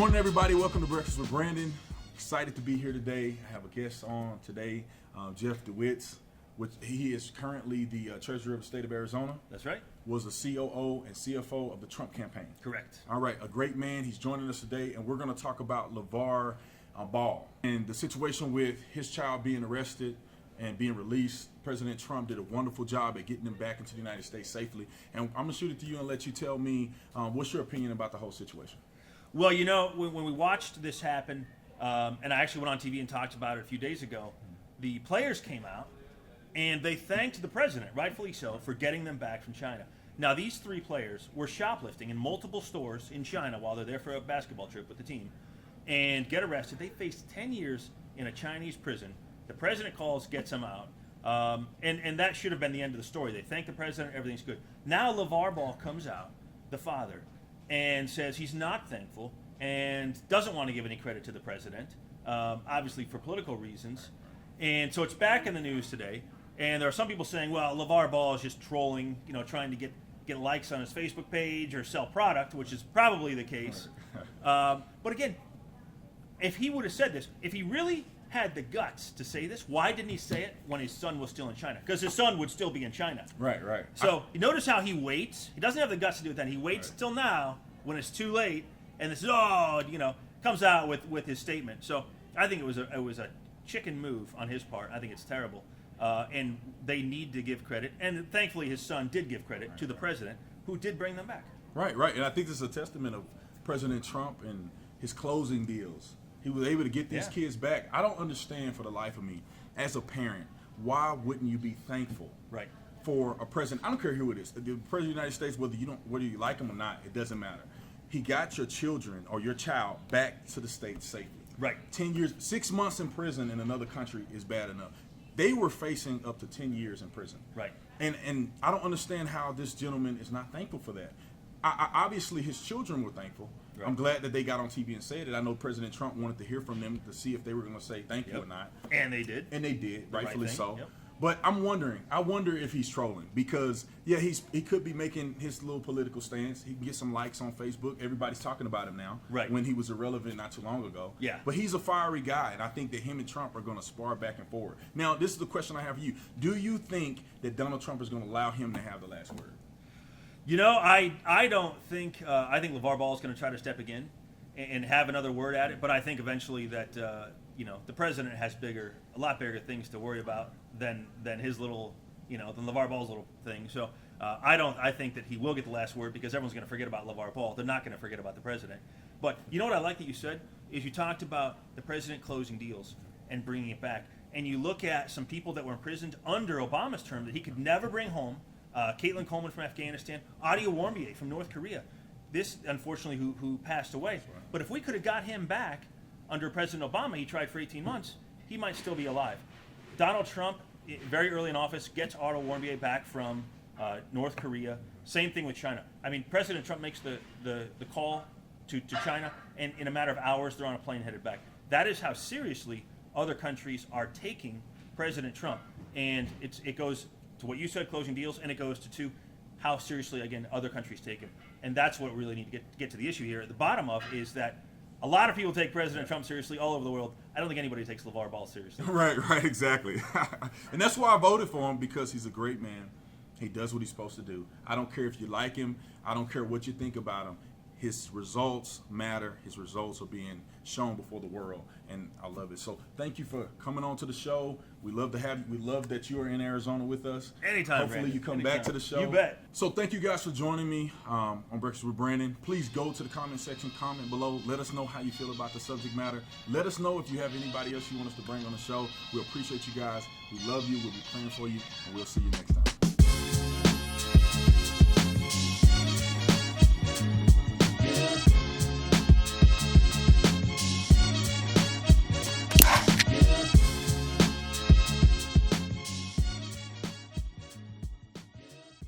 morning, everybody. Welcome to Breakfast with Brandon. Excited to be here today. I have a guest on today, Jeff DeWitt, which he is currently the treasurer of the state of Arizona. That's right. Was the COO and CFO of the Trump campaign. Correct. All right, a great man. He's joining us today, and we're going to talk about Lavar Ball and the situation with his child being arrested and being released. President Trump did a wonderful job at getting him back into the United States safely. And I'm going to shoot it to you and let you tell me what's your opinion about the whole situation. Well, you know, when we watched this happen, and I actually went on TV and talked about it a few days ago, the players came out and they thanked the president, rightfully so, for getting them back from China. Now, these three players were shoplifting in multiple stores in China while they're there for a basketball trip with the team and get arrested. They faced 10 years in a Chinese prison. The president calls, gets them out. And that should have been the end of the story. They thank the president, everything's good. Now Lavar Ball comes out, the father, and says he's not thankful and doesn't want to give any credit to the president, obviously for political reasons. And so it's back in the news today. And there are some people saying, well, Lavar Ball is just trolling, you know, trying to get likes on his Facebook page or sell product, which is probably the case. But again, if he would have said this, if he really had the guts to say this, why didn't he say it when his son was still in China? Because his son would still be in China. Right. So you notice how he waits. He doesn't have the guts to do it then. He waits till now when it's too late, and this comes out with his statement. So I think it was a chicken move on his part. I think it's terrible, and they need to give credit. And thankfully, his son did give credit to the president, who did bring them back. Right. And I think this is a testament of President Trump and his closing deals. He was able to get these kids back. I don't understand for the life of me, as a parent, why wouldn't you be thankful for a president? I don't care who it is. The president of the United States, whether you like him or not, it doesn't matter. He got your children or your child back to the States safely. Right. 10 years, 6 months in prison in another country is bad enough. They were facing up to 10 years in prison. Right. And I don't understand how this gentleman is not thankful for that. Obviously, his children were thankful. Right. I'm glad that they got on TV and said it. I know President Trump wanted to hear from them to see if they were going to say thank you or not. And they did. Rightfully so. Yep. But I wonder if he's trolling because, he could be making his little political stance. He can get some likes on Facebook. Everybody's talking about him now. Right. When he was irrelevant not too long ago. Yeah. But he's a fiery guy, and I think that him and Trump are going to spar back and forth. Now, this is the question I have for you. Do you think that Donald Trump is going to allow him to have the last word? You know, I don't think I think Lavar Ball is going to try to step again and have another word at it. But I think eventually that the president has a lot bigger things to worry about than his little than Lavar Ball's little thing. So I think that he will get the last word because everyone's going to forget about Lavar Ball. They're not going to forget about the president. But you know what I like that you said is you talked about the president closing deals and bringing it back, and you look at some people that were imprisoned under Obama's term that he could never bring home. Caitlin Coleman from Afghanistan, Adia Warmbier from North Korea. This, unfortunately, who passed away. Right. But if we could have got him back under President Obama, he tried for 18 months, he might still be alive. Donald Trump, very early in office, gets Adia Warmbier back from North Korea. Same thing with China. I mean, President Trump makes the call to China, and in a matter of hours, they're on a plane headed back. That is how seriously other countries are taking President Trump. And it goes to what you said, closing deals, and it goes to how seriously, again, other countries take him. And that's what we really need to get to the issue here. At the bottom of is that a lot of people take President Trump seriously all over the world. I don't think anybody takes Lavar Ball seriously. Right, exactly. And that's why I voted for him, because he's a great man. He does what he's supposed to do. I don't care if you like him. I don't care what you think about him. His results matter. His results are being shown before the world, and I love it. So thank you for coming on to the show. We love to have you. We love that you are in Arizona with us. Anytime, hopefully Brandon. You come back to the show. You bet. So thank you guys for joining me on Breakfast with Brandon. Please go to the comment section, comment below. Let us know how you feel about the subject matter. Let us know if you have anybody else you want us to bring on the show. We appreciate you guys. We love you. We'll be praying for you, and we'll see you next time.